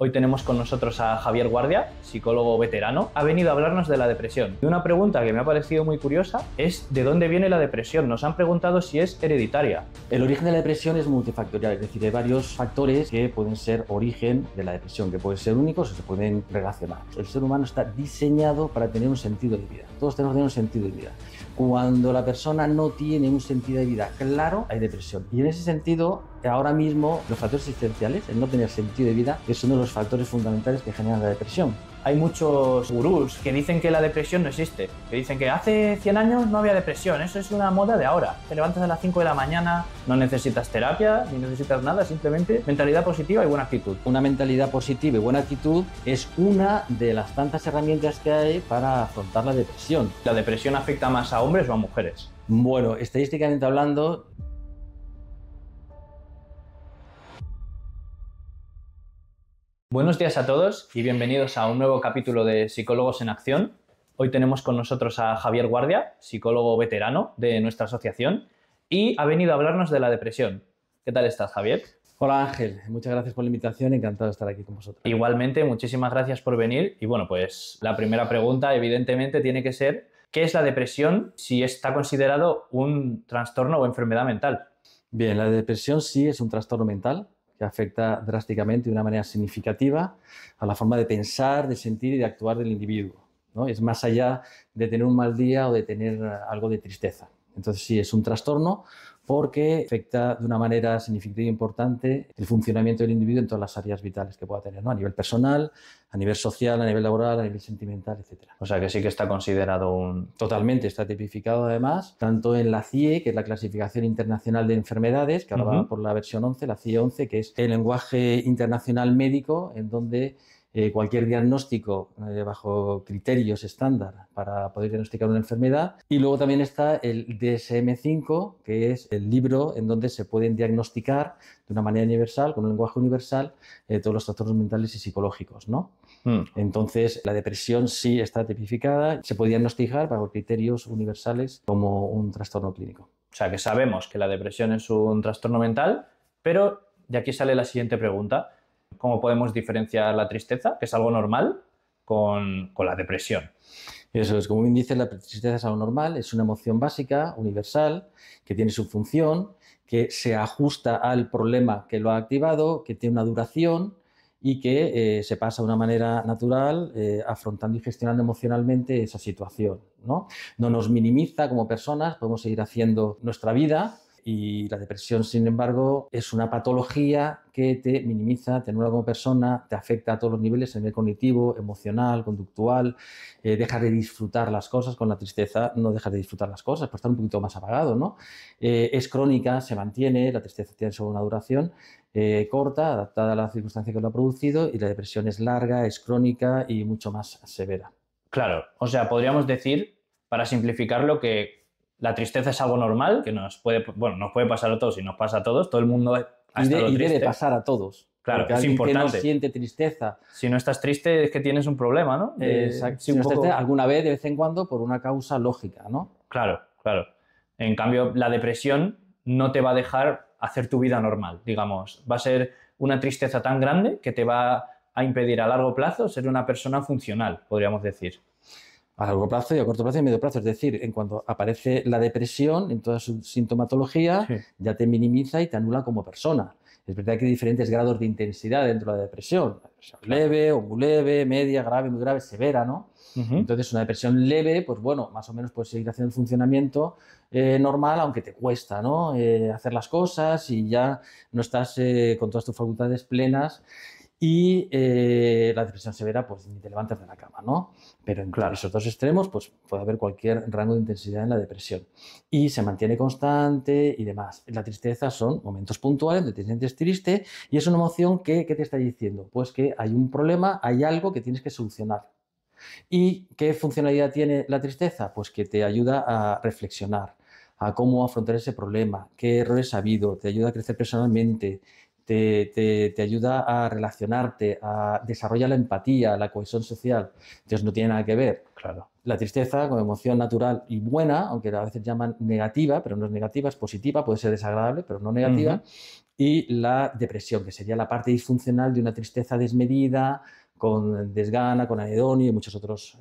Hoy tenemos con nosotros a Javier Guardia, psicólogo veterano. Ha venido a hablarnos de la depresión. Y una pregunta que me ha parecido muy curiosa es ¿de dónde viene la depresión? Nos han preguntado si es hereditaria. El origen de la depresión es multifactorial, es decir, hay varios factores que pueden ser origen de la depresión, que pueden ser únicos o se pueden relacionar. El ser humano está diseñado para tener un sentido de vida. Todos tenemos que tener un sentido de vida. Cuando la persona no tiene un sentido de vida claro, hay depresión. Y en ese sentido, ahora mismo, los factores existenciales, el no tener sentido de vida, es uno de los factores fundamentales que generan la depresión. Hay muchos gurús que dicen que la depresión no existe, que dicen que hace 100 años no había depresión, eso es una moda de ahora. Te levantas a las 5 de la mañana, no necesitas terapia, ni necesitas nada, simplemente mentalidad positiva y buena actitud. Una mentalidad positiva y buena actitud es una de las tantas herramientas que hay para afrontar la depresión. ¿La depresión afecta más a hombres o a mujeres? Bueno, estadísticamente hablando, Buenos días a todos y bienvenidos a un nuevo capítulo de Psicólogos en Acción. Hoy tenemos con nosotros a Javier Guardia, psicólogo veterano de nuestra asociación, y ha venido a hablarnos de la depresión. ¿Qué tal estás, Javier? hola Ángel, muchas gracias por la invitación, encantado de estar aquí con vosotros. Igualmente, muchísimas gracias por venir. Y bueno, pues la primera pregunta evidentemente tiene que ser ¿qué es la depresión si está considerado un trastorno o enfermedad mental? Bien, la depresión sí es un trastorno mental que afecta drásticamente de una manera significativa a la forma de pensar, de sentir y de actuar del individuo, ¿no? Es más allá de tener un mal día o de tener algo de tristeza. Entonces sí, es un trastorno porque afecta de una manera significativa e importante el funcionamiento del individuo en todas las áreas vitales que pueda tener, ¿no? A nivel personal, a nivel social, a nivel laboral, a nivel sentimental, etc. O sea que sí que está considerado un... Totalmente, está tipificado además, tanto en la CIE, que es la Clasificación Internacional de Enfermedades, que ahora va por la versión 11, la CIE 11, que es el lenguaje internacional médico, en donde cualquier diagnóstico bajo criterios estándar para poder diagnosticar una enfermedad. Y luego también está el DSM-5, que es el libro en donde se pueden diagnosticar de una manera universal, con un lenguaje universal, todos los trastornos mentales y psicológicos, ¿no? Entonces, la depresión sí está tipificada, se puede diagnosticar bajo criterios universales como un trastorno clínico. O sea que sabemos que la depresión es un trastorno mental, pero de aquí sale la siguiente pregunta. ¿Cómo podemos diferenciar la tristeza, que es algo normal, con la depresión? Eso es, como bien dice, la tristeza es algo normal, es una emoción básica, universal, que tiene su función, que se ajusta al problema que lo ha activado, que tiene una duración y que se pasa de una manera natural afrontando y gestionando emocionalmente esa situación, ¿no? No nos minimiza como personas, podemos seguir haciendo nuestra vida. Y la depresión, sin embargo, es una patología que te minimiza, te anula como persona, te afecta a todos los niveles, a nivel cognitivo, emocional, conductual, dejas de disfrutar las cosas. Con la tristeza no dejas de disfrutar las cosas, por estar un poquito más apagado, ¿no? Es crónica, se mantiene, la tristeza tiene solo una duración corta, adaptada a la circunstancia que lo ha producido, y la depresión es larga, es crónica y mucho más severa. Claro, o sea, podríamos decir, para simplificarlo, que la tristeza es algo normal, que nos puede pasar a todos y nos pasa a todos, todo el mundo ha estado triste. Y debe pasar a todos. Claro, porque es alguien importante. Que no siente tristeza. Si no estás triste es que tienes un problema, ¿no? Exacto. Si no estás triste, alguna vez, de vez en cuando, por una causa lógica, ¿no? Claro, claro. En cambio, la depresión no te va a dejar hacer tu vida normal, digamos. Va a ser una tristeza tan grande que te va a impedir a largo plazo ser una persona funcional, podríamos decir. A largo plazo y a corto plazo y a medio plazo. Es decir, en cuanto aparece la depresión en toda su sintomatología, sí, ya te minimiza y te anula como persona. Es verdad que hay diferentes grados de intensidad dentro de la depresión. Leve o muy leve, media, grave, muy grave, severa, ¿no? Entonces, una depresión leve, pues bueno, más o menos puedes seguir haciendo el funcionamiento normal, aunque te cuesta, ¿no? Hacer las cosas y ya no estás con todas tus facultades plenas. Y la depresión severa, pues ni te levantas de la cama, ¿no? Pero en esos dos extremos, pues puede haber cualquier rango de intensidad en la depresión. Y se mantiene constante y demás. La tristeza son momentos puntuales donde te sientes triste y es una emoción que ¿qué te está diciendo? Pues que hay un problema, hay algo que tienes que solucionar. ¿Y qué funcionalidad tiene la tristeza? Pues que te ayuda a reflexionar, a cómo afrontar ese problema, qué errores ha habido, te ayuda a crecer personalmente, te ayuda a relacionarte, a desarrollar la empatía, la cohesión social. Entonces no tiene nada que ver. Claro. La tristeza como emoción natural y buena, aunque a veces llaman negativa, pero no es negativa, es positiva, puede ser desagradable, pero no negativa. y la depresión, que sería la parte disfuncional de una tristeza desmedida, con desgana, con anedonia y muchas otras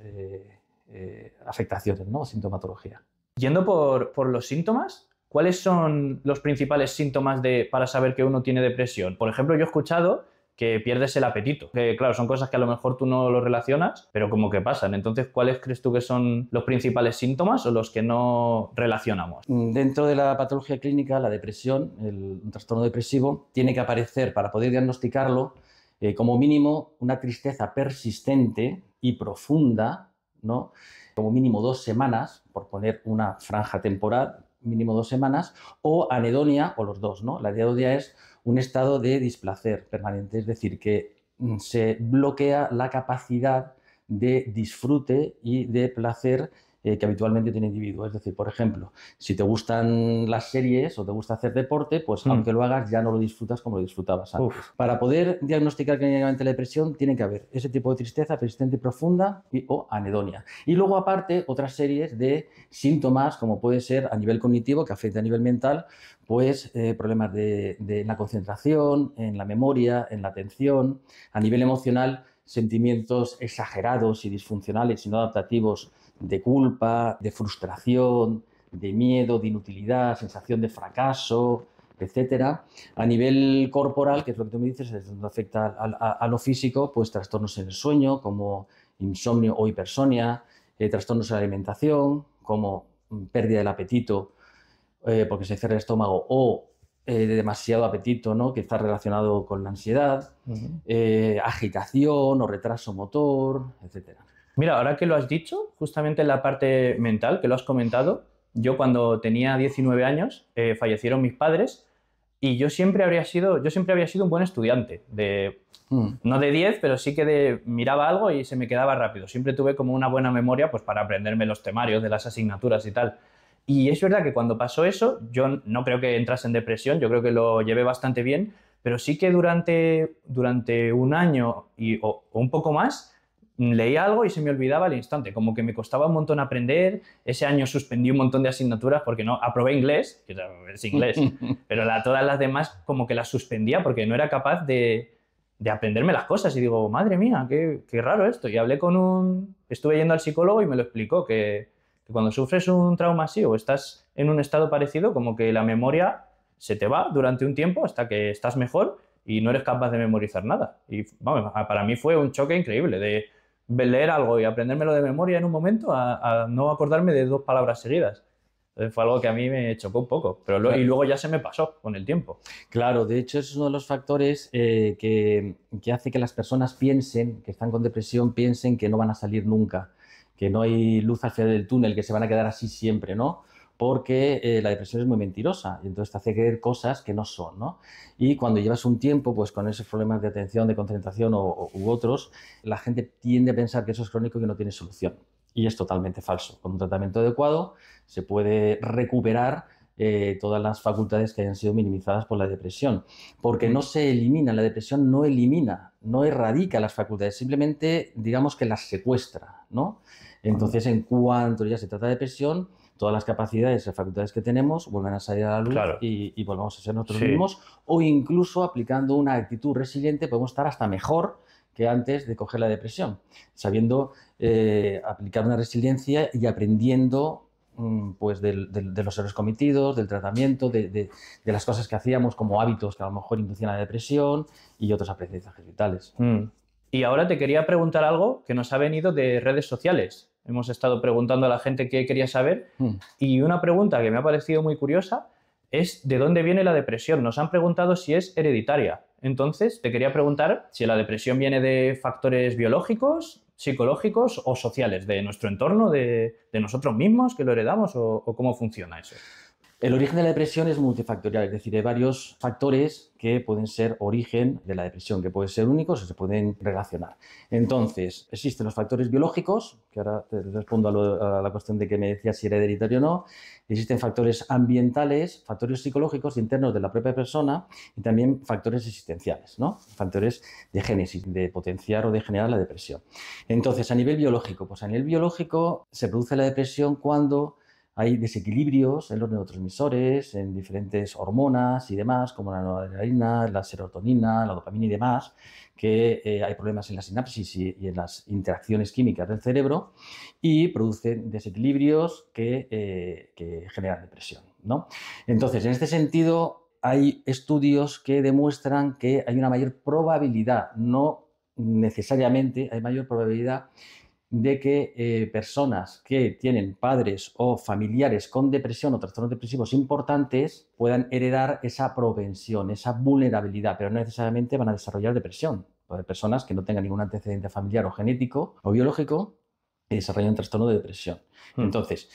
afectaciones, ¿no? Sintomatología. Yendo por los síntomas, ¿cuáles son los principales síntomas para saber que uno tiene depresión? Por ejemplo, yo he escuchado que pierdes el apetito, que claro, son cosas que a lo mejor tú no lo relacionas, pero como que pasan. Entonces, ¿cuáles crees tú que son los principales síntomas o los que no relacionamos? Dentro de la patología clínica, la depresión, un trastorno depresivo, tiene que aparecer, para poder diagnosticarlo, como mínimo una tristeza persistente y profunda, ¿no? Como mínimo 2 semanas, por poner una franja temporal, mínimo 2 semanas, o anedonia, o los dos, ¿no? La anedonia es un estado de displacer permanente, es decir, que se bloquea la capacidad de disfrute y de placer que habitualmente tiene el individuo. Es decir, por ejemplo, si te gustan las series o te gusta hacer deporte, pues aunque lo hagas ya no lo disfrutas como lo disfrutabas antes. Para poder diagnosticar clínicamente la depresión tiene que haber ese tipo de tristeza persistente y profunda o anedonia. Y luego aparte otras series de síntomas como puede ser a nivel cognitivo, que afecta a nivel mental, pues problemas de la concentración, en la memoria, en la atención, a nivel emocional, sentimientos exagerados y disfuncionales y no adaptativos de culpa, de frustración, de miedo, de inutilidad, sensación de fracaso, etcétera. A nivel corporal, que es lo que tú me dices, es donde afecta a lo físico, pues trastornos en el sueño, como insomnio o hipersonia, trastornos en la alimentación, como pérdida del apetito porque se cierra el estómago o de demasiado apetito, ¿no? Que está relacionado con la ansiedad, agitación o retraso motor, etcétera. Mira, ahora que lo has dicho, justamente en la parte mental que lo has comentado, yo cuando tenía 19 años fallecieron mis padres y yo siempre había sido un buen estudiante, no de 10, pero sí que miraba algo y se me quedaba rápido. Siempre tuve como una buena memoria pues, para aprenderme los temarios de las asignaturas y tal. Y es verdad que cuando pasó eso, yo no creo que entrase en depresión, yo creo que lo llevé bastante bien, pero sí que durante un año o un poco más leía algo y se me olvidaba al instante, como que me costaba un montón aprender. Ese año suspendí un montón de asignaturas porque no aprobé inglés, que es inglés, pero todas las demás como que las suspendía porque no era capaz de aprenderme las cosas. Y digo, madre mía, qué raro esto. Y estuve yendo al psicólogo y me lo explicó, que cuando sufres un trauma así o estás en un estado parecido, como que la memoria se te va durante un tiempo hasta que estás mejor y no eres capaz de memorizar nada. Y vamos, para mí fue un choque increíble de leer algo y aprendérmelo de memoria en un momento a no acordarme de 2 palabras seguidas. Entonces fue algo que a mí me chocó un poco, y luego ya se me pasó con el tiempo. Claro, de hecho es uno de los factores que hace que las personas piensen, que están con depresión, piensen que no van a salir nunca, que no hay luz al final del túnel, que se van a quedar así siempre, ¿no? Porque la depresión es muy mentirosa y entonces te hace creer cosas que no son, ¿no? Y cuando llevas un tiempo pues con esos problemas de atención, de concentración u otros, la gente tiende a pensar que eso es crónico y que no tiene solución. Y es totalmente falso. Con un tratamiento adecuado se puede recuperar todas las facultades que hayan sido minimizadas por la depresión. Porque no se elimina, la depresión no elimina, no erradica las facultades, simplemente digamos que las secuestra, ¿no? Entonces, en cuanto ya se trata de depresión, todas las capacidades y facultades que tenemos vuelven a salir a la luz y volvemos a ser nosotros mismos, o incluso aplicando una actitud resiliente podemos estar hasta mejor que antes de coger la depresión, sabiendo aplicar una resiliencia y aprendiendo pues de los errores cometidos, del tratamiento, de las cosas que hacíamos como hábitos que a lo mejor inducían a la depresión y otros aprendizajes vitales. Y ahora te quería preguntar algo que nos ha venido de redes sociales. Hemos estado preguntando a la gente qué quería saber y una pregunta que me ha parecido muy curiosa es ¿de dónde viene la depresión? Nos han preguntado si es hereditaria. Entonces, te quería preguntar si la depresión viene de factores biológicos, psicológicos o sociales, de nuestro entorno, de nosotros mismos que lo heredamos o cómo funciona eso. El origen de la depresión es multifactorial, es decir, hay varios factores que pueden ser origen de la depresión, que pueden ser únicos o se pueden relacionar. Entonces, existen los factores biológicos, que ahora te respondo a la cuestión de que me decías si era hereditario o no. Existen factores ambientales, factores psicológicos internos de la propia persona y también factores existenciales, ¿no? Factores de génesis, de potenciar o de generar la depresión. Entonces, a nivel biológico, pues a nivel biológico se produce la depresión cuando hay desequilibrios en los neurotransmisores, en diferentes hormonas y demás, como la noradrenalina, la serotonina, la dopamina y demás, que hay problemas en la sinapsis y en las interacciones químicas del cerebro y producen desequilibrios que generan depresión, ¿no? Entonces, en este sentido, hay estudios que demuestran que hay una mayor probabilidad, no necesariamente hay mayor probabilidad de que personas que tienen padres o familiares con depresión o trastornos depresivos importantes puedan heredar esa propensión, esa vulnerabilidad, pero no necesariamente van a desarrollar depresión. Puede haber personas que no tengan ningún antecedente familiar o genético o biológico y desarrollan trastorno de depresión. Entonces,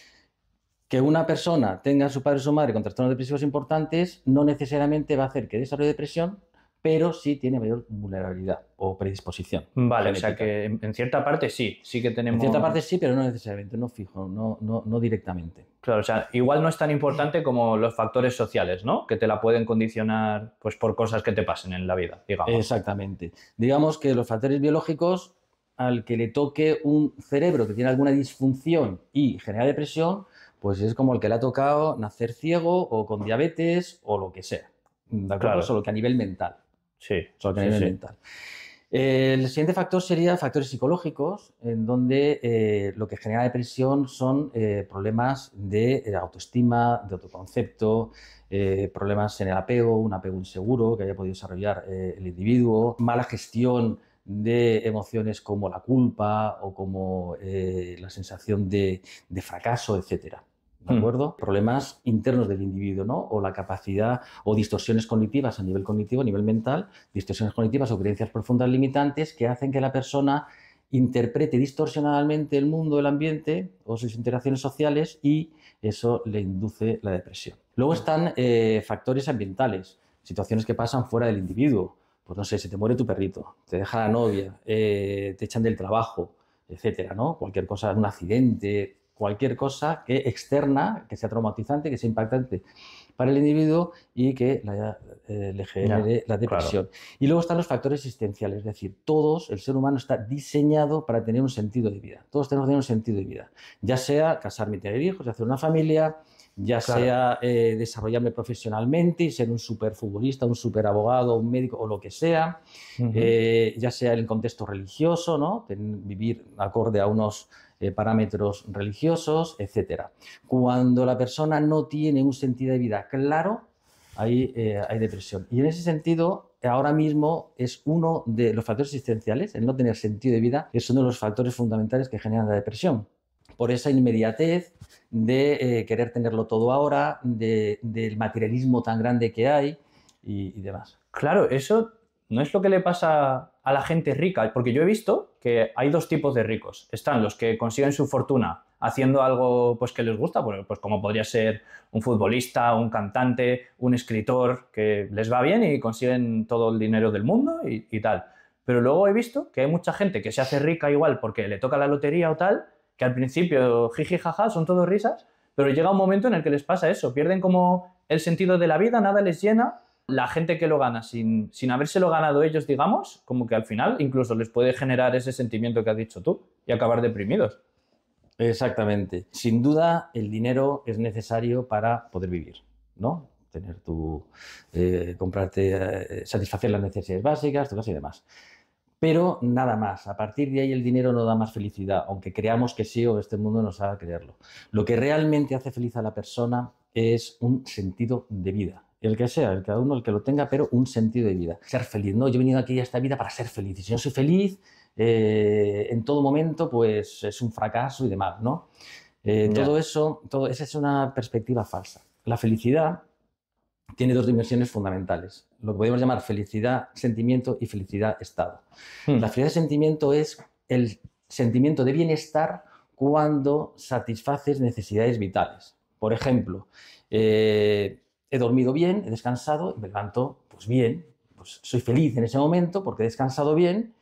que una persona tenga a su padre o su madre con trastornos depresivos importantes no necesariamente va a hacer que desarrolle depresión, pero sí tiene mayor vulnerabilidad o predisposición. Vale, genética. o sea que en cierta parte sí que tenemos... En cierta parte sí, pero no necesariamente, no fijo, no directamente. Claro, o sea, igual no es tan importante como los factores sociales, ¿no? Que te la pueden condicionar pues, por cosas que te pasen en la vida, digamos. Exactamente. Digamos que los factores biológicos, al que le toque un cerebro que tiene alguna disfunción y genera depresión, pues es como el que le ha tocado nacer ciego o con diabetes o lo que sea. ¿De acuerdo? Claro. Solo que a nivel mental. Sí. Solo que a nivel mental. El siguiente factor sería factores psicológicos, en donde lo que genera depresión son problemas de autoestima, de autoconcepto, problemas en el apego, un apego inseguro que haya podido desarrollar el individuo, mala gestión de emociones como la culpa o como la sensación de fracaso, etcétera. ¿De acuerdo? Problemas internos del individuo, ¿no? O la capacidad o distorsiones cognitivas a nivel cognitivo, a nivel mental, distorsiones cognitivas o creencias profundas limitantes que hacen que la persona interprete distorsionadamente el mundo, el ambiente o sus interacciones sociales y eso le induce la depresión. Luego están factores ambientales, situaciones que pasan fuera del individuo. Pues no sé, se te muere tu perrito, te deja la novia, te echan del trabajo, etcétera, ¿no? Cualquier cosa, un accidente, cualquier cosa que externa, que sea traumatizante, que sea impactante para el individuo y que le genere la depresión. Claro. Y luego están los factores existenciales, es decir, el ser humano está diseñado para tener un sentido de vida. Todos tenemos que tener un sentido de vida, ya sea casarme y tener hijos, hacer una familia, ya sea desarrollarme profesionalmente y ser un superfutbolista, un superabogado, un médico o lo que sea, ya sea en el contexto religioso, ¿no? Vivir acorde a unos parámetros religiosos, etc. Cuando la persona no tiene un sentido de vida claro, hay depresión. Y en ese sentido, ahora mismo es uno de los factores existenciales, el no tener sentido de vida, es uno de los factores fundamentales que generan la depresión. Por esa inmediatez de querer tenerlo todo ahora, del materialismo tan grande que hay y demás. Claro, eso no es lo que le pasa a la gente rica, porque yo he visto que hay dos tipos de ricos. Están los que consiguen su fortuna haciendo algo pues, que les gusta, pues como podría ser un futbolista, un cantante, un escritor, que les va bien y consiguen todo el dinero del mundo y tal. Pero luego he visto que hay mucha gente que se hace rica igual porque le toca la lotería o tal, que al principio jiji jaja son todos risas, pero llega un momento en el que les pasa eso, pierden como el sentido de la vida, nada les llena. La gente que lo gana sin habérselo ganado ellos, digamos, como que al final incluso les puede generar ese sentimiento que has dicho tú y acabar deprimidos. Exactamente. Sin duda, el dinero es necesario para poder vivir, ¿no? Tener comprarte, satisfacer las necesidades básicas, tu casa y demás. Pero nada más. A partir de ahí el dinero no da más felicidad, aunque creamos que sí o este mundo nos haga creerlo. Lo que realmente hace feliz a la persona es un sentido de vida. El que sea, cada uno el que lo tenga, pero un sentido de vida. Ser feliz, ¿no? Yo he venido aquí a esta vida para ser feliz. Y si no soy feliz, en todo momento, pues es un fracaso y demás, ¿no? Todo eso, esa es una perspectiva falsa. La felicidad tiene dos dimensiones fundamentales, lo que podemos llamar felicidad, sentimiento y felicidad, estado. La felicidad, sentimiento es el sentimiento de bienestar cuando satisfaces necesidades vitales. Por ejemplo, he dormido bien, he descansado y me levanto pues bien, pues soy feliz en ese momento porque he descansado bien.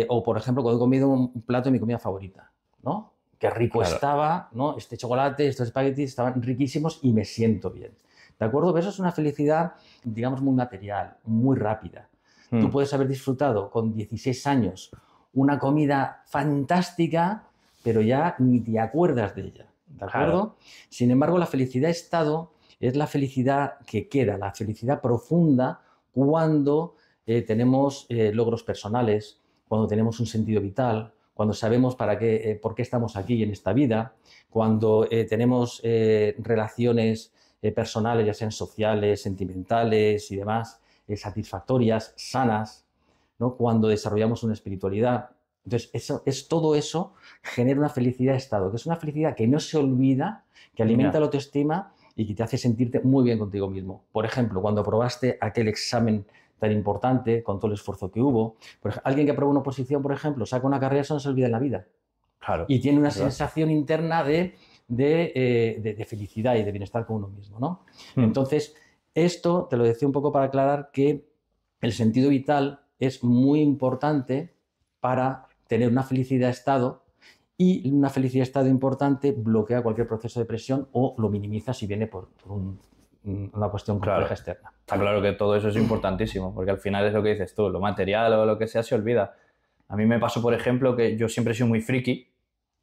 O, por ejemplo, cuando he comido un plato de mi comida favorita, ¿no? Qué rico estaba, ¿no? Este chocolate, estos espaguetis estaban riquísimos y me siento bien. ¿De acuerdo? Pero eso es una felicidad, digamos, muy material, muy rápida. Tú puedes haber disfrutado con 16 años una comida fantástica, pero ya ni te acuerdas de ella. ¿de acuerdo? Claro. Sin embargo, la felicidad estado es la felicidad que queda, la felicidad profunda cuando tenemos logros personales, cuando tenemos un sentido vital, cuando sabemos por qué estamos aquí en esta vida, cuando tenemos relaciones personales, ya sean sociales, sentimentales y demás, satisfactorias, sanas, ¿no? Cuando desarrollamos una espiritualidad. Entonces, todo eso genera una felicidad de estado, que es una felicidad que no se olvida, que alimenta la autoestima y que te hace sentirte muy bien contigo mismo. Por ejemplo, cuando aprobaste aquel examen tan importante, con todo el esfuerzo que hubo. Alguien que aprueba una oposición, por ejemplo, saca una carrera, eso no se olvida en la vida. Claro. Y tiene una sensación interna de felicidad y de bienestar con uno mismo, ¿no? Entonces, esto te lo decía un poco para aclarar que el sentido vital es muy importante para tener una felicidad de estado, y una felicidad de estado importante bloquea cualquier proceso de depresión o lo minimiza si viene por una cuestión compleja externa. Está claro que todo eso es importantísimo, porque al final es lo que dices tú, lo material o lo que sea se olvida. A mí me pasó, por ejemplo, que yo siempre he sido muy friki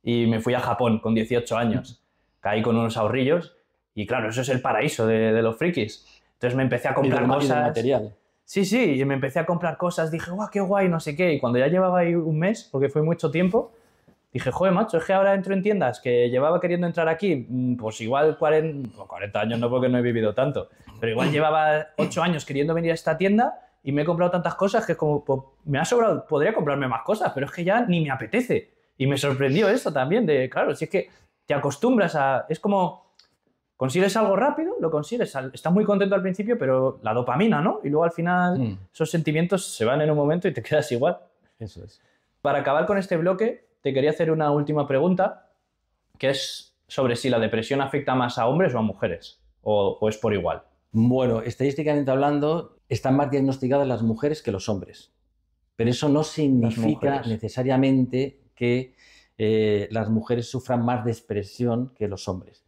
y me fui a Japón con 18 años. Caí con unos ahorrillos y claro, eso es el paraíso de los frikis. Entonces me empecé a comprar cosas. Material. Sí, y me empecé a comprar cosas, dije, guau, qué guay, no sé qué. Y cuando ya llevaba ahí un mes, porque fue mucho tiempo, dije, joder, macho, es que ahora entro en tiendas que llevaba queriendo entrar aquí, pues igual 40 años, no porque no he vivido tanto, pero igual llevaba 8 años queriendo venir a esta tienda y me he comprado tantas cosas que es como, pues, me ha sobrado, podría comprarme más cosas, pero es que ya ni me apetece. Y me sorprendió eso también, claro, si es que te acostumbras es como, consigues algo rápido, lo consigues, estás muy contento al principio, pero la dopamina, ¿no? Y luego al final esos sentimientos se van en un momento y te quedas igual. Eso es. Para acabar con este bloque, te quería hacer una última pregunta, que es sobre si la depresión afecta más a hombres o a mujeres, o es por igual. Bueno, estadísticamente hablando, están más diagnosticadas las mujeres que los hombres, pero eso no significa necesariamente que las mujeres sufran más depresión que los hombres.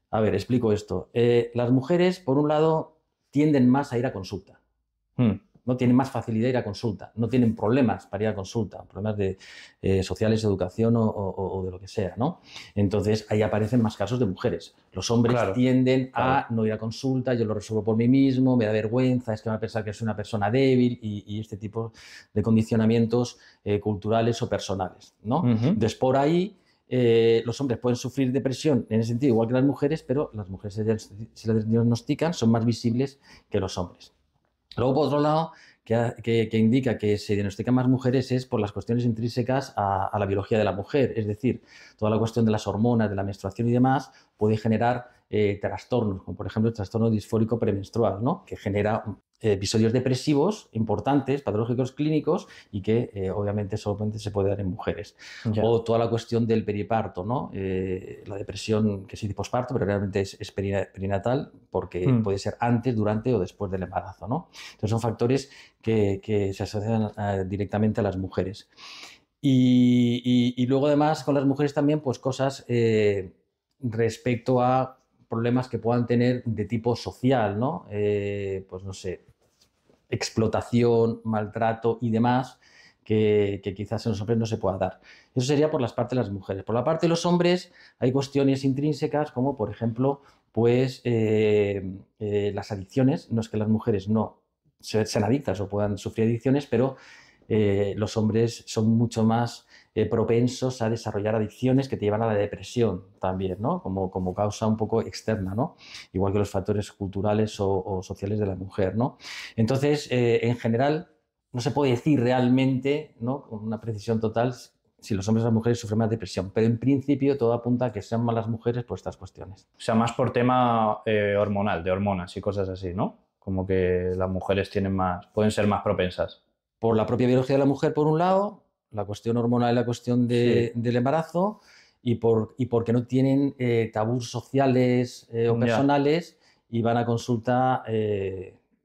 A ver, explico esto. Las mujeres, por un lado, tienden más a ir a consulta. No tienen más facilidad de ir a consulta, no tienen problemas para ir a consulta, problemas sociales, educación o de lo que sea, ¿no? Entonces, ahí aparecen más casos de mujeres. Los hombres tienden a no ir a consulta, yo lo resuelvo por mí mismo, me da vergüenza, es que van a pensar que soy una persona débil y este tipo de condicionamientos culturales o personales, ¿no? Entonces, por ahí los hombres pueden sufrir depresión en ese sentido, igual que las mujeres, pero las mujeres, si la diagnostican, son más visibles que los hombres. Luego, por otro lado, que indica que se diagnostican más mujeres es por las cuestiones intrínsecas a la biología de la mujer. Es decir, toda la cuestión de las hormonas, de la menstruación y demás puede generar trastornos, como por ejemplo el trastorno disfórico premenstrual, ¿no? Que genera episodios depresivos importantes, patológicos clínicos y que obviamente solamente se puede dar en mujeres. O toda la cuestión del periparto, ¿no? La depresión que se dice posparto, pero realmente es perinatal porque puede ser antes, durante o después del embarazo, ¿no? Entonces son factores que se asocian directamente a las mujeres. Y luego además con las mujeres también pues cosas respecto a problemas que puedan tener de tipo social, ¿no? Pues no sé, explotación, maltrato y demás, que quizás en los hombres no se pueda dar. Eso sería por las partes de las mujeres. Por la parte de los hombres hay cuestiones intrínsecas como, por ejemplo, pues las adicciones. No es que las mujeres no sean adictas o puedan sufrir adicciones, pero los hombres son mucho más propensos a desarrollar adicciones que te llevan a la depresión también, ¿no? Como causa un poco externa, ¿no? Igual que los factores culturales o sociales de la mujer, ¿no? Entonces, en general, no se puede decir realmente, ¿no? Con una precisión total si los hombres o las mujeres sufren más depresión, pero en principio todo apunta a que sean más las mujeres por estas cuestiones. O sea, más por tema hormonal, de hormonas y cosas así, ¿no? Como que las mujeres pueden ser más propensas. Por la propia biología de la mujer, por un lado, la cuestión hormonal y la cuestión del embarazo, y porque no tienen tabús sociales o personales y van a consulta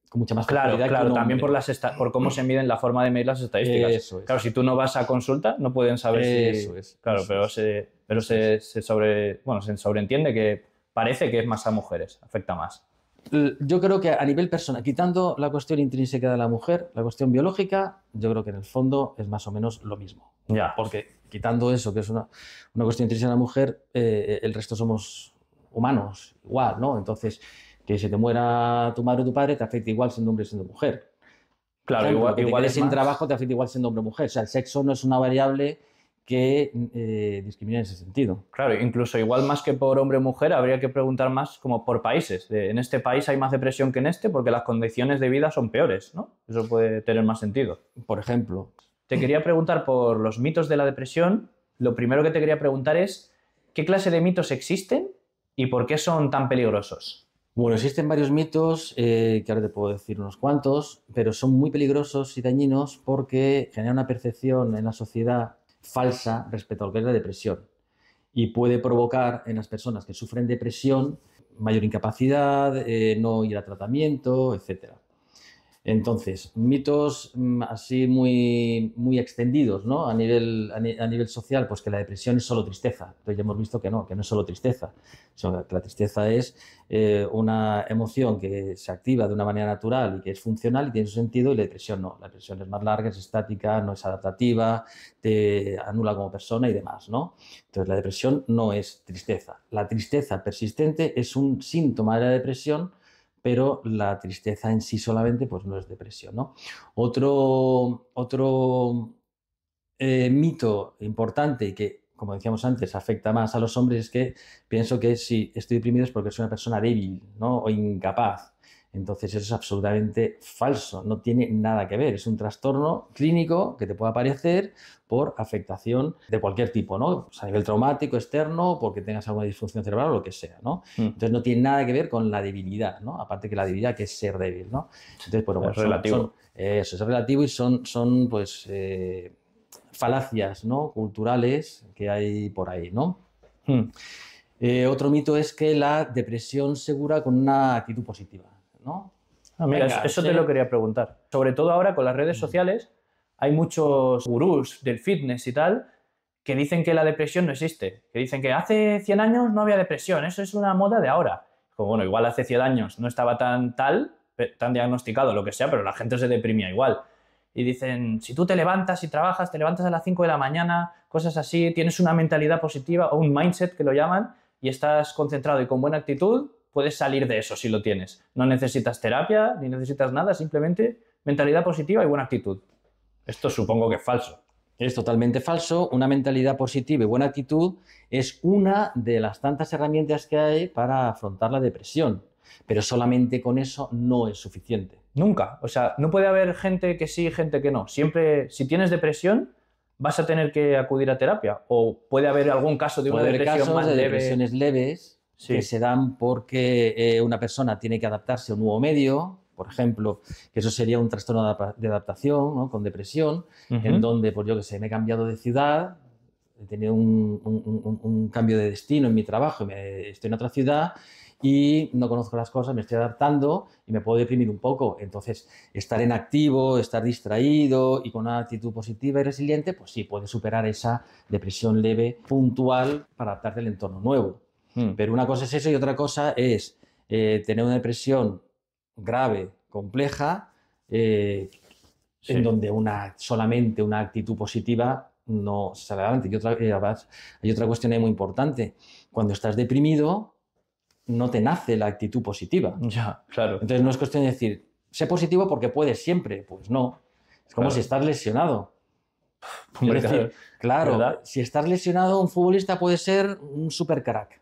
con mucha más facilidad. Claro, también por cómo se miden la forma de medir las estadísticas. Eso es. Claro, si tú no vas a consulta, no pueden saber eso es. Claro, Eso pero se sobreentiende que parece que es más a mujeres, afecta más. Yo creo que a nivel personal, quitando la cuestión intrínseca de la mujer, la cuestión biológica, yo creo que en el fondo es más o menos lo mismo. Ya. Porque quitando eso, que es una cuestión intrínseca de la mujer, el resto somos humanos, igual, ¿no? Entonces, que se te muera tu madre o tu padre te afecta igual siendo hombre o siendo mujer. Claro, ejemplo, que te igual quedes es sin más... trabajo te afecta igual siendo hombre o mujer. O sea, el sexo no es una variable que discrimina en ese sentido. Claro, incluso igual más que por hombre o mujer, habría que preguntar más como por países. En este país hay más depresión que en este porque las condiciones de vida son peores, ¿no? Eso puede tener más sentido. Por ejemplo. Te quería preguntar por los mitos de la depresión. Lo primero que te quería preguntar es ¿qué clase de mitos existen y por qué son tan peligrosos? Bueno, existen varios mitos, que ahora te puedo decir unos cuantos, pero son muy peligrosos y dañinos porque generan una percepción en la sociedad falsa respecto a lo que es la depresión y puede provocar en las personas que sufren depresión mayor incapacidad, no ir a tratamiento, etcétera. Entonces, mitos así muy extendidos, ¿no? A nivel social, pues que la depresión es solo tristeza. Entonces ya hemos visto que no es solo tristeza. Que la tristeza es una emoción que se activa de una manera natural y que es funcional y tiene su sentido, y la depresión no. La depresión es más larga, es estática, no es adaptativa, te anula como persona y demás, ¿no? Entonces la depresión no es tristeza. La tristeza persistente es un síntoma de la depresión, pero la tristeza en sí solamente pues no es depresión, ¿no? Otro mito importante y que, como decíamos antes, afecta más a los hombres es que pienso que si estoy deprimido es porque soy una persona débil, ¿no? O incapaz. Entonces eso es absolutamente falso, no tiene nada que ver, es un trastorno clínico que te puede aparecer por afectación de cualquier tipo, ¿no? Pues a nivel traumático, externo, porque tengas alguna disfunción cerebral o lo que sea, ¿no? Entonces no tiene nada que ver con la debilidad, ¿no? Aparte que la debilidad que es ser débil, ¿no? Entonces, bueno, Es relativo. Eso es relativo y son pues falacias, ¿no? Culturales que hay por ahí, ¿no? Otro mito es que la depresión se cura con una actitud positiva, ¿no? Mira, Venga, eso sí. te lo quería preguntar. Sobre todo ahora con las redes sociales hay muchos gurús del fitness y tal que dicen que la depresión no existe, que dicen que hace 100 años no había depresión, eso es una moda de ahora. Como, bueno, igual hace 100 años no estaba tan diagnosticado, lo que sea, pero la gente se deprimía igual. Y dicen, si tú te levantas y trabajas, te levantas a las 5 de la mañana, cosas así, tienes una mentalidad positiva o un mindset que lo llaman y estás concentrado y con buena actitud, puedes salir de eso si lo tienes. No necesitas terapia ni necesitas nada, simplemente mentalidad positiva y buena actitud. Esto supongo que es falso. Es totalmente falso. Una mentalidad positiva y buena actitud es una de las tantas herramientas que hay para afrontar la depresión, pero solamente con eso no es suficiente. Nunca. O sea, no puede haber gente que sí y gente que no. Siempre, si tienes depresión, vas a tener que acudir a terapia. O puede haber algún caso de una depresión más de leve. depresiones leves Sí. que se dan porque una persona tiene que adaptarse a un nuevo medio, por ejemplo, que eso sería un trastorno de adaptación, ¿no? Con depresión, en donde, pues yo que sé, me he cambiado de ciudad, he tenido un cambio de destino en mi trabajo, estoy en otra ciudad y no conozco las cosas, me estoy adaptando y me puedo deprimir un poco. Entonces, estar en activo, estar distraído y con una actitud positiva y resiliente, pues sí, puedes superar esa depresión leve, puntual, para adaptarte al entorno nuevo. Pero una cosa es eso y otra cosa es tener una depresión grave, compleja, en donde solamente una actitud positiva no sale adelante. Hay otra cuestión ahí muy importante. Cuando estás deprimido, no te nace la actitud positiva. Ya, claro. Entonces no es cuestión de decir, sé positivo porque puedes siempre. Pues no. Es como si estás lesionado. Hombre, es decir, claro, ¿verdad? si estás lesionado, un futbolista puede ser un super crack.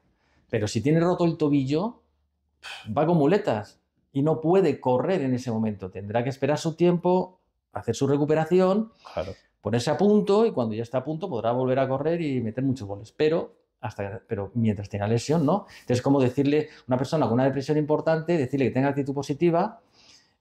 Pero si tiene roto el tobillo, va con muletas y no puede correr en ese momento. Tendrá que esperar su tiempo, hacer su recuperación, ponerse a punto y cuando ya está a punto podrá volver a correr y meter muchos goles. Pero mientras tenga lesión, ¿no? Entonces, como decirle a una persona con una depresión importante, decirle que tenga actitud positiva,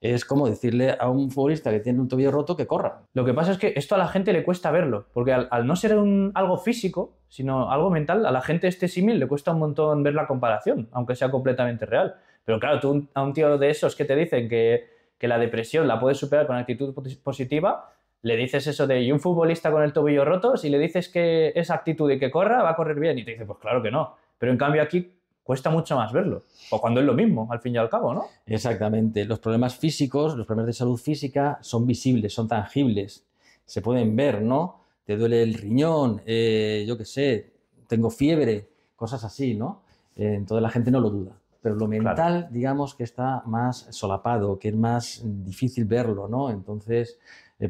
es como decirle a un futbolista que tiene un tobillo roto que corra. Lo que pasa es que esto a la gente le cuesta verlo, porque al no ser algo físico, sino algo mental, a la gente este símil le cuesta un montón ver la comparación, aunque sea completamente real. Pero claro, tú a un tío de esos que te dicen que la depresión la puedes superar con actitud positiva, le dices eso de y un futbolista con el tobillo roto, si le dices que esa actitud y que corra, va a correr bien. Y te dice, pues claro que no. Pero en cambio aquí cuesta mucho más verlo. O cuando es lo mismo, al fin y al cabo, ¿no? Exactamente. Los problemas físicos, los problemas de salud física son visibles, son tangibles, se pueden ver, ¿no? Te duele el riñón, yo qué sé, tengo fiebre, cosas así, ¿no? Entonces la gente no lo duda. Pero lo mental, claro, digamos que está más solapado, que es más difícil verlo, ¿no? Entonces,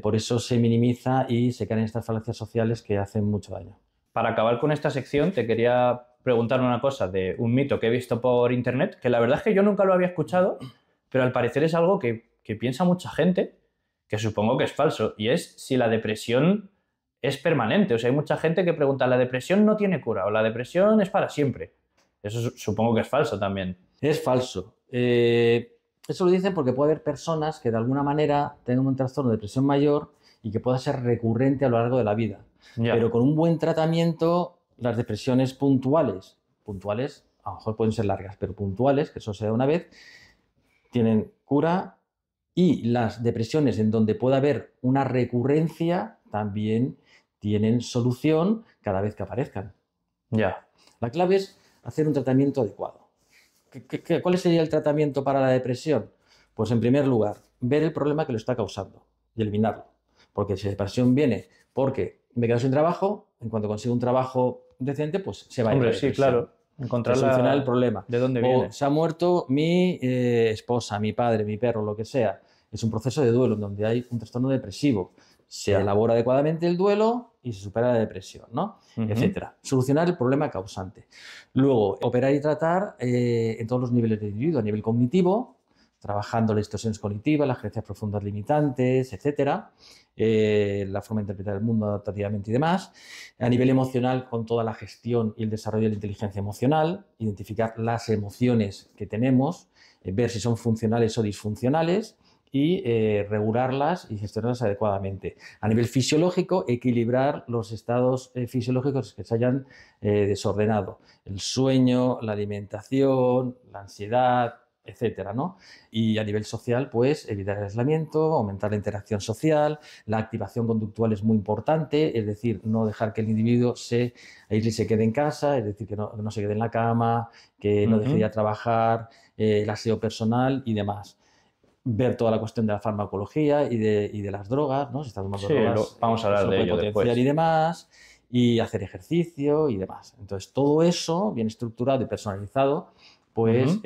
por eso se minimiza y se caen estas falacias sociales que hacen mucho daño. Para acabar con esta sección, te quería preguntar una cosa de un mito que he visto por internet, que la verdad es que yo nunca lo había escuchado, pero al parecer es algo que piensa mucha gente, que supongo que es falso, y es si la depresión es permanente. O sea, hay mucha gente que pregunta, ¿la depresión no tiene cura o la depresión es para siempre? Eso supongo que es falso también. Es falso. Eso lo dicen porque puede haber personas que de alguna manera tengan un trastorno de depresión mayor y que pueda ser recurrente a lo largo de la vida. Ya. Pero con un buen tratamiento, las depresiones puntuales a lo mejor pueden ser largas, pero puntuales, que eso sea una vez, tienen cura, y las depresiones en donde pueda haber una recurrencia también tienen solución cada vez que aparezcan. Ya. La clave es hacer un tratamiento adecuado. ¿Cuál sería el tratamiento para la depresión? Pues en primer lugar, ver el problema que lo está causando y eliminarlo. Porque si la depresión viene porque me quedo sin trabajo, en cuanto consigo un trabajo decente, pues se va a ir. Hombre, sí, claro. Encontrar solucionar el problema. ¿De dónde viene? O se ha muerto mi esposa, mi padre, mi perro, lo que sea. Es un proceso de duelo en donde hay un trastorno depresivo. Se elabora adecuadamente el duelo y se supera la depresión, ¿no? Etcétera. Solucionar el problema causante. Luego, operar y tratar en todos los niveles del individuo. A nivel cognitivo, trabajando las distorsiones cognitivas, las creencias profundas limitantes, etcétera. La forma de interpretar el mundo adaptativamente y demás. A nivel emocional, con toda la gestión y el desarrollo de la inteligencia emocional, identificar las emociones que tenemos, ver si son funcionales o disfuncionales, y regularlas y gestionarlas adecuadamente. A nivel fisiológico, equilibrar los estados fisiológicos que se hayan desordenado. El sueño, la alimentación, la ansiedad, etcétera, ¿no? Y a nivel social, pues evitar el aislamiento, aumentar la interacción social, la activación conductual es muy importante, es decir, no dejar que el individuo se aísle y se quede en casa, es decir, que no se quede en la cama, que no deje de ir a trabajar, el aseo personal y demás. Ver toda la cuestión de la farmacología y de las drogas, ¿no? Si está tomando drogas, vamos a hablar de ello después. Y demás, y hacer ejercicio y demás. Entonces, todo eso, bien estructurado y personalizado, pues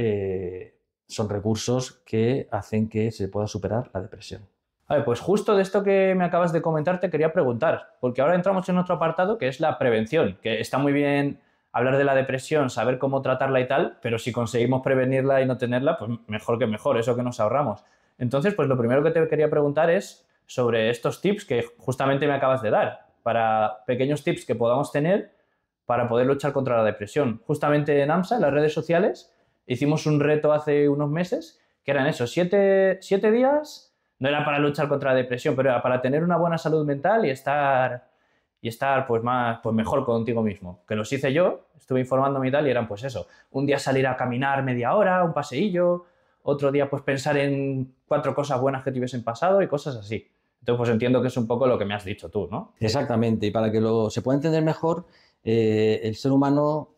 son recursos que hacen que se pueda superar la depresión. A ver, pues justo de esto que me acabas de comentar te quería preguntar, porque ahora entramos en otro apartado que es la prevención, que está muy bien hablar de la depresión, saber cómo tratarla y tal, pero si conseguimos prevenirla y no tenerla, pues mejor que mejor, eso que nos ahorramos. Entonces, pues lo primero que te quería preguntar es sobre estos tips que justamente me acabas de dar, para pequeños tips que podamos tener para poder luchar contra la depresión. Justamente en AMSA, en las redes sociales, hicimos un reto hace unos meses, que eran esos 7 días, no era para luchar contra la depresión, pero era para tener una buena salud mental y estar pues mejor contigo mismo. Que los hice yo, estuve informándome y tal, y eran pues eso, un día salir a caminar media hora, un paseillo, otro día pues pensar en 4 cosas buenas que te hubiesen pasado y cosas así. Entonces pues entiendo que es un poco lo que me has dicho tú, ¿no? Exactamente, y para que se pueda entender mejor, el ser humano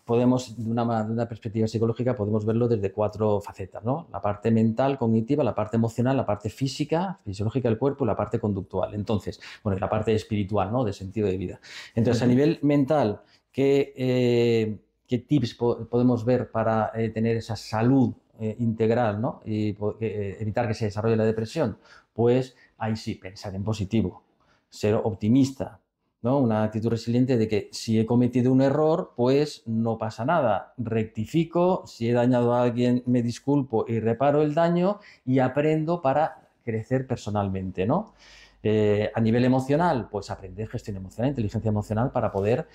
podemos, de una perspectiva psicológica, podemos verlo desde 4 facetas, ¿no? La parte mental, cognitiva, la parte emocional, la parte física, fisiológica del cuerpo y la parte conductual. Entonces, bueno, y la parte espiritual, ¿no? De sentido de vida. Entonces, a nivel mental, ¿qué tips podemos ver para tener esa salud integral, ¿no? Y evitar que se desarrolle la depresión? Pues ahí sí, pensar en positivo, ser optimista, ¿no? Una actitud resiliente de que si he cometido un error, pues no pasa nada. Rectifico, si he dañado a alguien, me disculpo y reparo el daño y aprendo para crecer personalmente, ¿no? A nivel emocional, pues aprender gestión emocional, inteligencia emocional para poder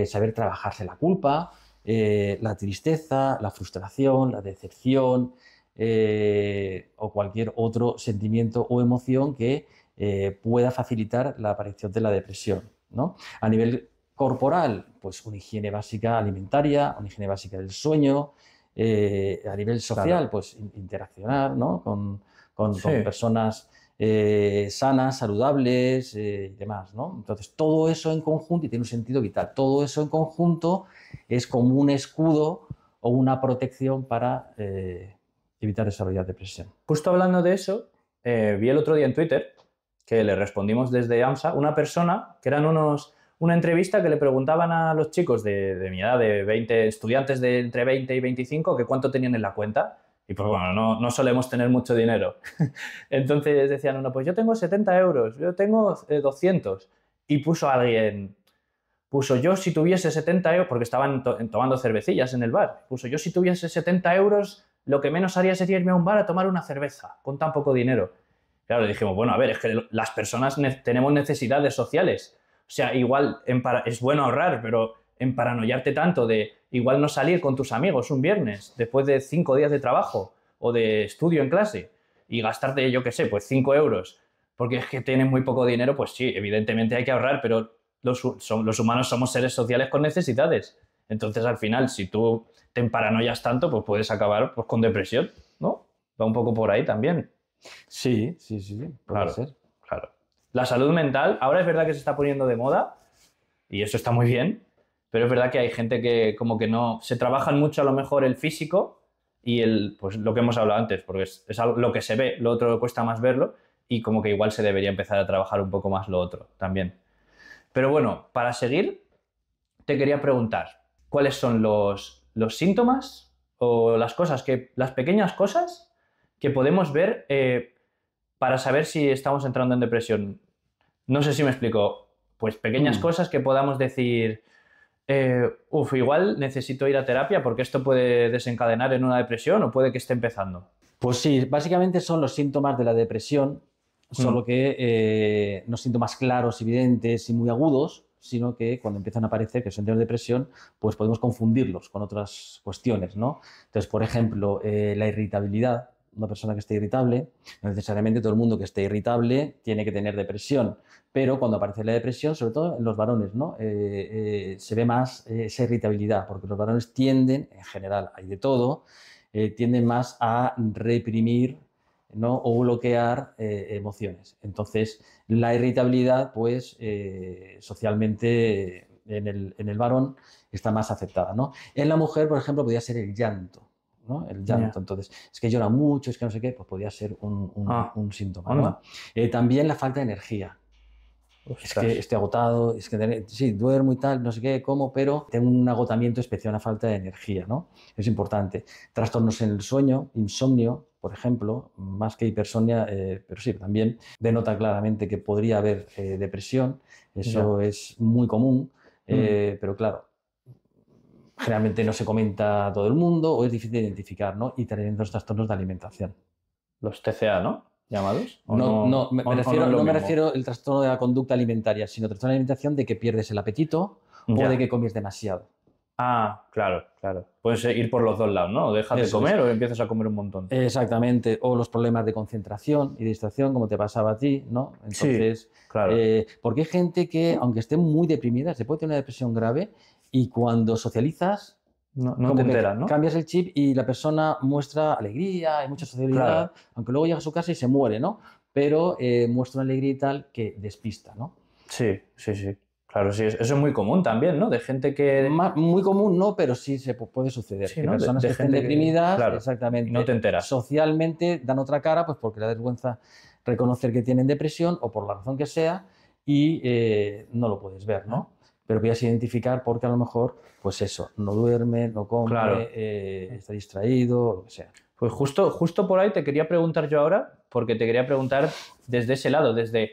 saber trabajarse la culpa, la tristeza, la frustración, la decepción o cualquier otro sentimiento o emoción que pueda facilitar la aparición de la depresión, ¿no? A nivel corporal, pues una higiene básica alimentaria, una higiene básica del sueño. A nivel social, claro, pues interaccionar, ¿no? con personas sanas, saludables y demás, ¿no? Entonces, todo eso en conjunto, y tiene un sentido vital, todo eso en conjunto es como un escudo o una protección para evitar desarrollar depresión. Justo hablando de eso, vi el otro día en Twitter que le respondimos desde AMSA, una persona que eran una entrevista que le preguntaban a los chicos de mi edad, de 20, estudiantes de entre 20 y 25, que cuánto tenían en la cuenta. Y pues bueno, no solemos tener mucho dinero. Entonces decían uno, pues yo tengo 70 euros, yo tengo 200. Y puso yo si tuviese 70 euros, porque estaban tomando cervecillas en el bar, puso yo si tuviese 70 euros, lo que menos haría sería irme a un bar a tomar una cerveza, con tan poco dinero. Claro, le dijimos, bueno, a ver, es que las personas tenemos necesidades sociales. O sea, igual es bueno ahorrar, pero emparanoiarte tanto de igual no salir con tus amigos un viernes después de 5 días de trabajo o de estudio en clase y gastarte, yo qué sé, pues 5 euros porque es que tienes muy poco dinero, pues sí, evidentemente hay que ahorrar, pero los humanos somos seres sociales con necesidades. Entonces, al final, si tú te emparanoias tanto, pues puedes acabar pues, con depresión, ¿no? Va un poco por ahí también. Sí, puede ser. Claro. La salud mental, ahora es verdad que se está poniendo de moda y eso está muy bien, pero es verdad que hay gente que como que no, se trabajan mucho a lo mejor el físico y pues lo que hemos hablado antes, porque es algo, lo que se ve, lo otro cuesta más verlo y como que igual se debería empezar a trabajar un poco más lo otro también. Pero bueno, para seguir, te quería preguntar, ¿cuáles son los síntomas o las pequeñas cosas que podemos ver para saber si estamos entrando en depresión? No sé si me explico. Pues pequeñas cosas que podamos decir, igual necesito ir a terapia porque esto puede desencadenar en una depresión o puede que esté empezando. Pues sí, básicamente son los síntomas de la depresión, solo que no síntomas claros, evidentes y muy agudos, sino que cuando empiezan a aparecer que son de depresión, pues podemos confundirlos con otras cuestiones, ¿no? Entonces, por ejemplo, la irritabilidad. Una persona que esté irritable, no necesariamente todo el mundo que esté irritable tiene que tener depresión, pero cuando aparece la depresión, sobre todo en los varones, ¿no? Se ve más esa irritabilidad, porque los varones tienden, en general hay de todo, tienden más a reprimir, ¿no? O bloquear emociones. Entonces, la irritabilidad, pues, socialmente en el varón está más aceptada, ¿no? En la mujer, por ejemplo, podría ser el llanto, ¿no? El llanto. Yeah. Entonces, es que llora mucho, es que no sé qué, pues podría ser un síntoma, ¿no? Anda. También la falta de energía. Es que estoy agotado, es que sí, duermo y tal, no sé qué, cómo, pero tengo un agotamiento especial, una falta de energía, ¿no? Es importante. Trastornos en el sueño, insomnio, por ejemplo, más que hipersomnia, pero sí, también denota claramente que podría haber depresión. Eso es muy común, pero claro, generalmente no se comenta a todo el mundo o es difícil de identificar, ¿no? Y también los trastornos de alimentación. Los TCA, ¿no? ¿Llamados? No me refiero al trastorno de la conducta alimentaria, sino trastorno de alimentación de que pierdes el apetito o de que comes demasiado. Ah, claro. Puedes ir por los dos lados, ¿no? O dejas de comer o empiezas a comer un montón. Exactamente. O los problemas de concentración y distracción, como te pasaba a ti, ¿no? Entonces, sí, claro. Porque hay gente que, aunque esté muy deprimida, se puede tener una depresión grave y cuando socializas, no te enteras, ¿no? Cambias el chip y la persona muestra alegría, hay mucha sociabilidad, aunque luego llega a su casa y se muere, ¿no? Pero muestra una alegría y tal que despista, ¿no? Sí. Claro, sí, eso es muy común también, ¿no? De gente que... Muy común no, pero sí se puede suceder. Sí, que ¿no? personas que estén deprimidas, claro, exactamente, no te enteras. socialmente dan otra cara, pues porque le da vergüenza reconocer que tienen depresión o por la razón que sea y no lo puedes ver, ¿no? Pero puedes identificar porque a lo mejor, pues eso, no duerme, no come, está distraído, lo que sea. Pues justo por ahí te quería preguntar yo ahora, porque te quería preguntar desde ese lado, desde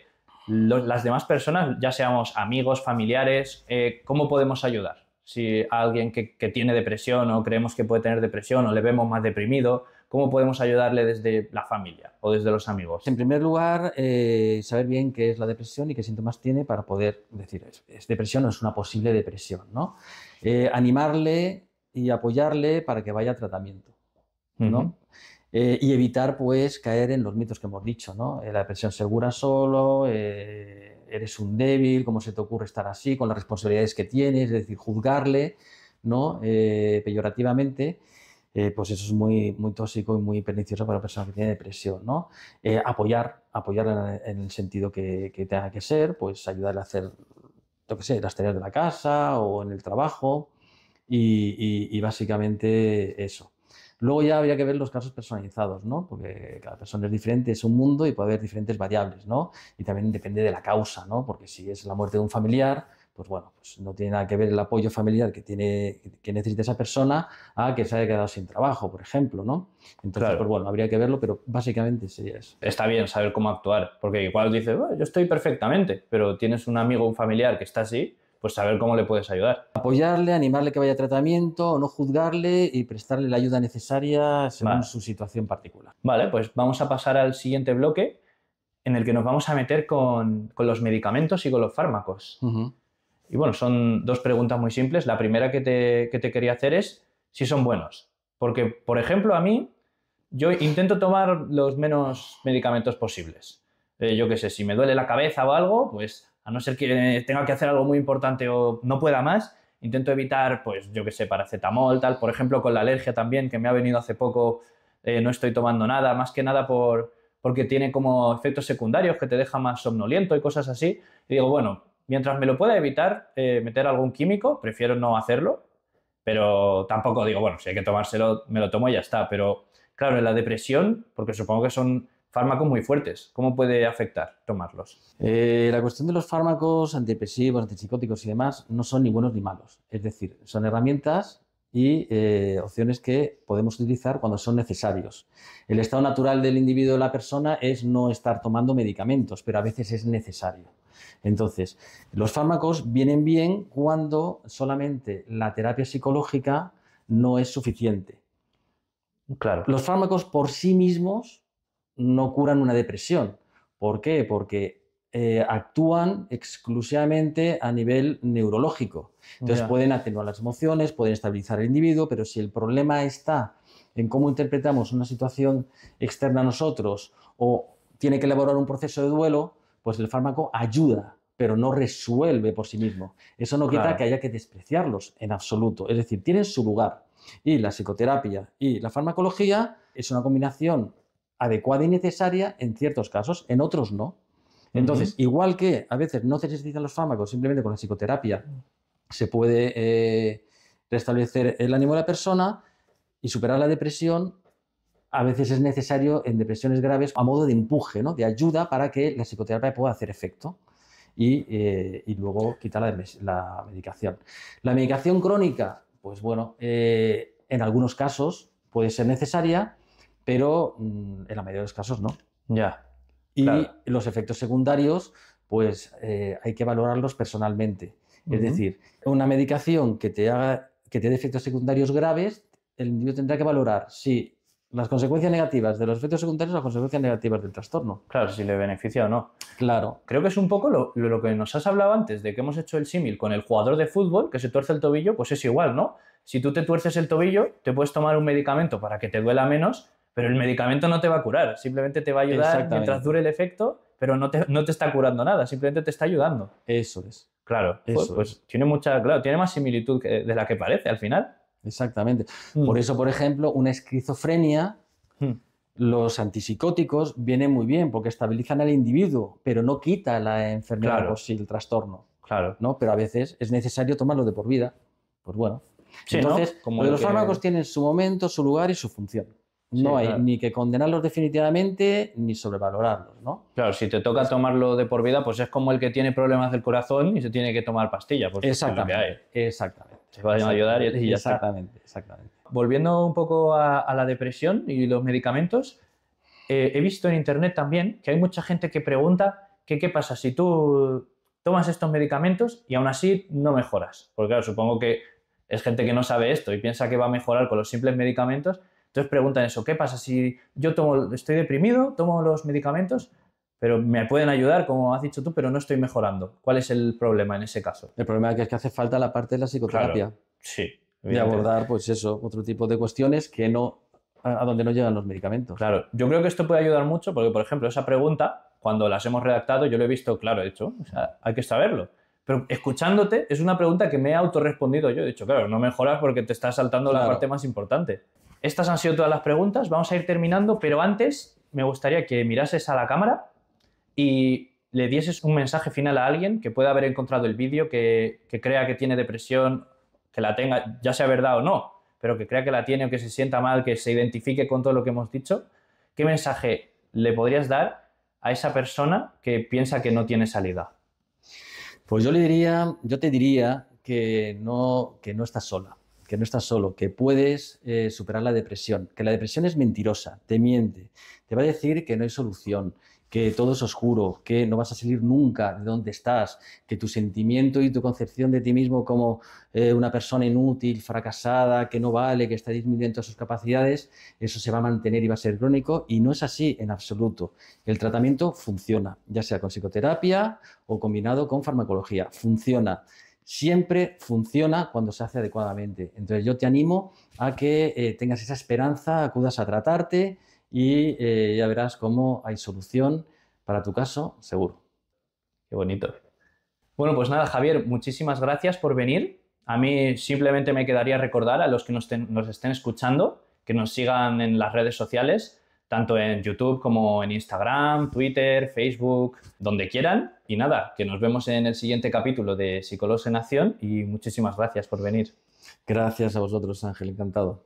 las demás personas, ya seamos amigos, familiares, ¿cómo podemos ayudar? Si a alguien que tiene depresión o creemos que puede tener depresión o le vemos más deprimido, ¿cómo podemos ayudarle desde la familia o desde los amigos? En primer lugar, saber bien qué es la depresión y qué síntomas tiene para poder decir, ¿es depresión o es una posible depresión? ¿No? Animarle y apoyarle para que vaya a tratamiento, ¿no? Y evitar, pues, caer en los mitos que hemos dicho, ¿no? La depresión segura solo, eres un débil, ¿cómo se te ocurre estar así con las responsabilidades que tienes? Es decir, juzgarle, ¿no? Peyorativamente. Pues eso es muy tóxico y muy pernicioso para una persona que tiene depresión, ¿no? Apoyar en el sentido que tenga que ser, pues ayudarle a hacer, lo que sé, las tareas de la casa o en el trabajo y básicamente eso. Luego ya habría que ver los casos personalizados, ¿no? Porque cada persona es diferente, es un mundo y puede haber diferentes variables, ¿no? Y también depende de la causa, ¿no? Porque si es la muerte de un familiar, pues bueno, pues no tiene nada que ver el apoyo familiar que necesita esa persona a que se haya quedado sin trabajo, por ejemplo, ¿no? Entonces, Claro. pues bueno, habría que verlo, pero básicamente sería eso. Está bien saber cómo actuar, porque igual dices, "Bueno, yo estoy perfectamente", pero tienes un amigo o un familiar que está así, pues saber cómo le puedes ayudar. Apoyarle, animarle que vaya a tratamiento, no juzgarle y prestarle la ayuda necesaria según Vale. su situación particular. Vale, pues vamos a pasar al siguiente bloque en el que nos vamos a meter con los medicamentos y con los fármacos. Ujú. Y bueno, son dos preguntas muy simples. La primera que te quería hacer es si son buenos. Porque, por ejemplo, a mí, yo intento tomar los menos medicamentos posibles. Yo qué sé, si me duele la cabeza o algo, pues a no ser que tenga que hacer algo muy importante o no pueda más, intento evitar, pues yo qué sé, paracetamol, tal. Por ejemplo, con la alergia también, que me ha venido hace poco, no estoy tomando nada, más que nada porque tiene como efectos secundarios que te deja más somnoliento y cosas así. Y digo, bueno, mientras me lo pueda evitar meter algún químico, prefiero no hacerlo, pero tampoco digo, bueno, si hay que tomárselo, me lo tomo y ya está. Pero claro, en la depresión, porque supongo que son fármacos muy fuertes, ¿cómo puede afectar tomarlos? La cuestión de los fármacos antidepresivos, antipsicóticos y demás no son ni buenos ni malos. Es decir, son herramientas y opciones que podemos utilizar cuando son necesarios. El estado natural del individuo o de la persona es no estar tomando medicamentos, pero a veces es necesario. Entonces, los fármacos vienen bien cuando solamente la terapia psicológica no es suficiente. Claro, Los fármacos por sí mismos no curan una depresión. ¿Por qué? Porque actúan exclusivamente a nivel neurológico. Entonces ya, pueden atenuar las emociones, pueden estabilizar al individuo, pero si el problema está en cómo interpretamos una situación externa a nosotros o tiene que elaborar un proceso de duelo, pues el fármaco ayuda, pero no resuelve por sí mismo. Eso no quita que claro, haya que despreciarlos en absoluto. Es decir, tienen su lugar. Y la psicoterapia y la farmacología es una combinación adecuada y necesaria en ciertos casos, en otros no. Entonces, igual que a veces no se necesitan los fármacos, simplemente con la psicoterapia se puede restablecer el ánimo de la persona y superar la depresión, a veces es necesario en depresiones graves a modo de empuje, ¿no? De ayuda para que la psicoterapia pueda hacer efecto y luego quitar la medicación. La medicación crónica, pues bueno, en algunos casos puede ser necesaria, pero en la mayoría de los casos no. ya, Y claro. los efectos secundarios, pues hay que valorarlos personalmente. Es decir, una medicación que que te dé efectos secundarios graves, el individuo tendrá que valorar si las consecuencias negativas de los efectos secundarios o las consecuencias negativas del trastorno. Claro, si le beneficia o no. Claro, Creo que es un poco lo que nos has hablado antes, de que hemos hecho el símil con el jugador de fútbol que se tuerce el tobillo, pues es igual, ¿no? Si tú te tuerces el tobillo, te puedes tomar un medicamento para que te duela menos, pero el medicamento no te va a curar, simplemente te va a ayudar mientras exactamente. dure el efecto, pero no te está curando nada, simplemente te está ayudando. Eso es. Claro, joder, Eso es. pues claro, tiene más similitud de la que parece al final. Exactamente. Por Mm, eso, por ejemplo, una esquizofrenia, mm, los antipsicóticos vienen muy bien porque estabilizan al individuo, pero no quita la enfermedad de por claro, sí, el trastorno, claro. ¿no? Pero a veces es necesario tomarlo de por vida. Pues bueno. Sí, ¿no? Entonces, Como lo de el los fármacos que... tienen su momento, su lugar y su función. Sí, No hay claro. ni que condenarlos definitivamente ni sobrevalorarlos, ¿no? Claro, si te toca tomarlo de por vida, pues es como el que tiene problemas del corazón y se tiene que tomar pastillas, pues es lo que hay. Exactamente, exactamente, Te vayan a ayudar exactamente, y ya está. exactamente, exactamente. Volviendo un poco a la depresión y los medicamentos, he visto en internet también que hay mucha gente que pregunta que qué pasa si tú tomas estos medicamentos y aún así no mejoras. Porque claro, supongo que es gente que no sabe esto y piensa que va a mejorar con los simples medicamentos. Entonces preguntan eso, ¿qué pasa si yo estoy deprimido, tomo los medicamentos, pero me pueden ayudar, como has dicho tú, pero no estoy mejorando? ¿Cuál es el problema en ese caso? El problema es que hace falta la parte de la Claro, psicoterapia, sí, de evidentemente. abordar, pues eso, otro tipo de cuestiones que no, a donde no llegan los medicamentos. Claro, yo creo que esto puede ayudar mucho porque, por ejemplo, esa pregunta, cuando las hemos redactado, yo lo he visto claro, he dicho, o sea, hay que saberlo. Pero escuchándote, es una pregunta que me he autorrespondido yo. He dicho, claro, no mejoras porque te estás saltando la parte Claro. más importante. Estas han sido todas las preguntas, vamos a ir terminando, pero antes me gustaría que mirases a la cámara y le dieses un mensaje final a alguien que pueda haber encontrado el vídeo, que crea que tiene depresión que la tenga, ya sea verdad o no, pero que crea que la tiene o que se sienta mal, que se identifique con todo lo que hemos dicho, ¿qué mensaje le podrías dar a esa persona que piensa que no tiene salida? Pues yo te diría que no estás sola, que no estás solo, que puedes superar la depresión, que la depresión es mentirosa, te miente, te va a decir que no hay solución, que todo es oscuro, que no vas a salir nunca de donde estás, que tu sentimiento y tu concepción de ti mismo como una persona inútil, fracasada, que no vale, que está disminuyendo sus capacidades, eso se va a mantener y va a ser crónico, y no es así en absoluto. El tratamiento funciona, ya sea con psicoterapia o combinado con farmacología, funciona. Siempre funciona cuando se hace adecuadamente. Entonces yo te animo a que tengas esa esperanza, acudas a tratarte y ya verás cómo hay solución para tu caso, seguro. Qué bonito. Bueno, pues nada, Javier, muchísimas gracias por venir. A mí simplemente me quedaría recordar a los que nos estén escuchando que nos sigan en las redes sociales, tanto en YouTube como en Instagram, Twitter, Facebook, donde quieran. Y nada, que nos vemos en el siguiente capítulo de Psicólogos en Acción y muchísimas gracias por venir. Gracias a vosotros, Ángel, encantado.